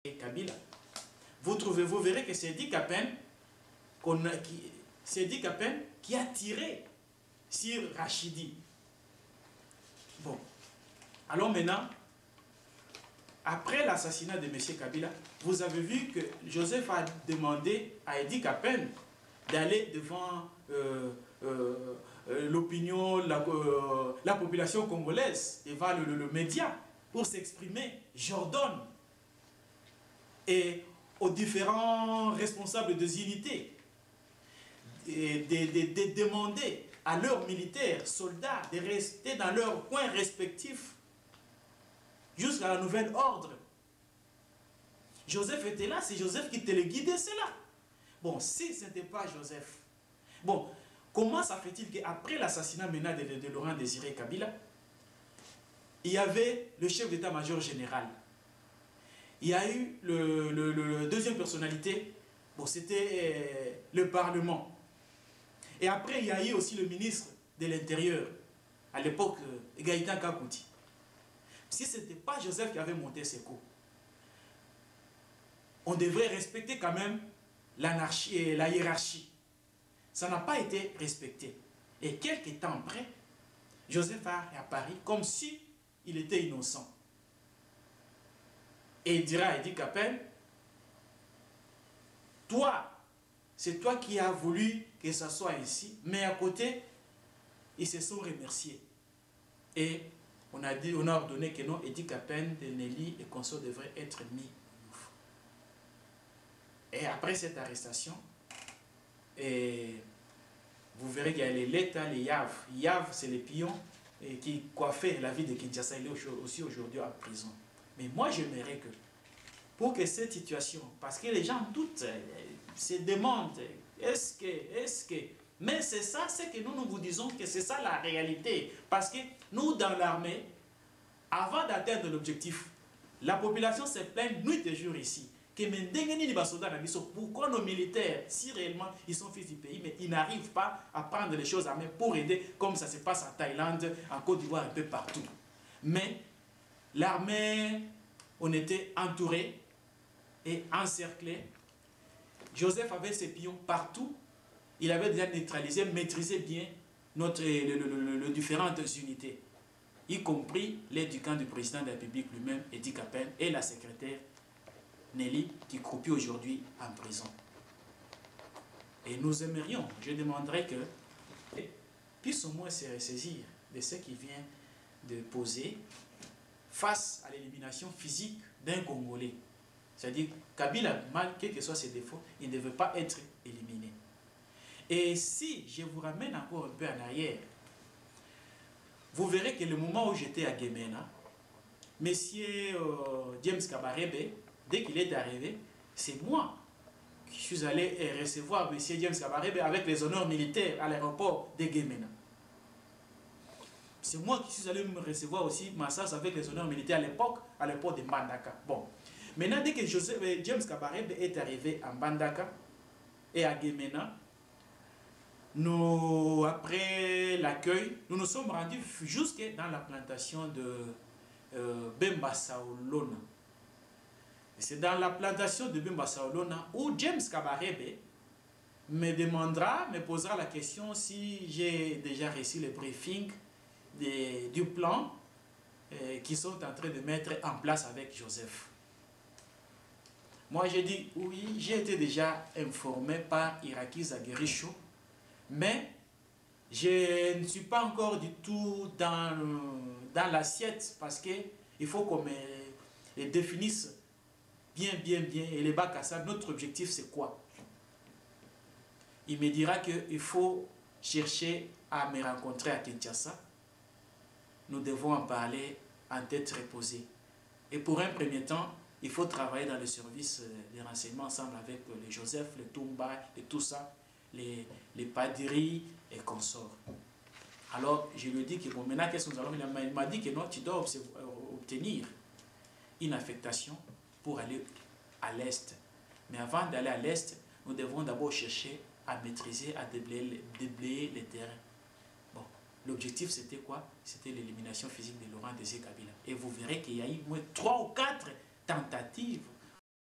Kabila. Vous verrez que c'est Idi Kapen qui a tiré sur Rachidi. Bon, alors maintenant, après l'assassinat de M. Kabila, vous avez vu que Joseph a demandé à Idi Kapen d'aller devant l'opinion, la population congolaise, devant le média, pour s'exprimer. J'ordonne et aux différents responsables des unités de demander à leurs militaires, soldats, de rester dans leurs coins respectifs jusqu'à la nouvelle ordre. Joseph était là, c'est Joseph qui téléguidait cela. Bon, si ce n'était pas Joseph, bon, comment ça fait-il qu'après l'assassinat maintenant de Laurent Désiré Kabila, il y avait le chef d'état-major général, il y a eu le deuxième personnalité, bon, c'était le Parlement. Et après, il y a eu aussi le ministre de l'Intérieur, à l'époque, Gaïtan Kakouti. Si ce n'était pas Joseph qui avait monté ses coups, on devrait respecter quand même l'anarchie et la hiérarchie. Ça n'a pas été respecté. Et quelques temps après, Joseph est à Paris comme si il était innocent. Et il dira à Idi Kapen, toi, c'est toi qui as voulu que ça soit ici, mais à côté, ils se sont remerciés. Et on a ordonné que non, Idi Kapen, Nelly et consorts devraient être mis au feu. Et après cette arrestation, vous verrez qu'il y a les Leta, les Yav. Yav, c'est les pions qui coiffaient la vie de Kinshasa. Il est aussi aujourd'hui en prison. Mais moi, j'aimerais que, pour que cette situation, parce que les gens doutent, se demandent, est-ce que... Mais c'est ça, c'est que nous vous disons que c'est ça la réalité. Parce que nous, dans l'armée, avant d'atteindre l'objectif, la population se plaint nuit et jour ici. Pourquoi nos militaires, si réellement ils sont fils du pays, mais ils n'arrivent pas à prendre les choses à main pour aider, comme ça se passe en Thaïlande, en Côte d'Ivoire, un peu partout. Mais l'armée, on était entouré et encerclé. Joseph avait ses pions partout. Il avait déjà neutralisé, maîtrisé bien les différentes unités, y compris l'aide du camp du président de la République lui-même, Idi Kapen, et la secrétaire Nelly, qui croupit aujourd'hui en prison. Et nous aimerions, je demanderais que puisse au moins se ressaisir de ce qui vient de poser face à l'élimination physique d'un Congolais. C'est-à-dire, Kabila, mal quels que soient ses défauts, il ne veut pas être éliminé. Et si je vous ramène encore un peu en arrière, vous verrez que le moment où j'étais à Gemena, M. James Kabarebe, dès qu'il est arrivé, c'est moi qui suis allé recevoir M. James Kabarebe avec les honneurs militaires à l'aéroport de Gemena. C'est moi qui suis allé me recevoir aussi Massas avec les honneurs militaires à l'époque, à l'aéroport de Mbandaka. Bon, maintenant dès que James Kabarebe est arrivé à Mbandaka et à Gemena, nous, après l'accueil, nous nous sommes rendus jusque dans la plantation de Bemba Saolona. C'est dans la plantation de Bemba Saolona où James Kabarebe me posera la question si j'ai déjà reçu le briefing du plan qu'ils sont en train de mettre en place avec Joseph. Moi j'ai dit oui, j'ai été déjà informé par Iraki Zaguericho, mais je ne suis pas encore du tout dans l'assiette parce qu'il faut qu'on me définisse bien, et les bacs à ça, notre objectif c'est quoi? Il me dira qu'il faut chercher à me rencontrer à Kinshasa. Nous devons en parler en tête reposée. Et pour un premier temps, il faut travailler dans le service des renseignements ensemble avec les Joseph, les Toumba et tout ça, les Padiri et consorts. Alors, je lui ai dit que bon, maintenant, qu'est-ce que nous allons faire? Il m'a dit que non, tu dois obtenir une affectation pour aller à l'Est. Mais avant d'aller à l'Est, nous devons d'abord chercher à maîtriser, à déblayer les terrains. Bon, l'objectif c'était quoi? C'était l'élimination physique de Laurent Désiré Kabila. Et vous verrez qu'il y a eu au moins 3 ou 4 tentatives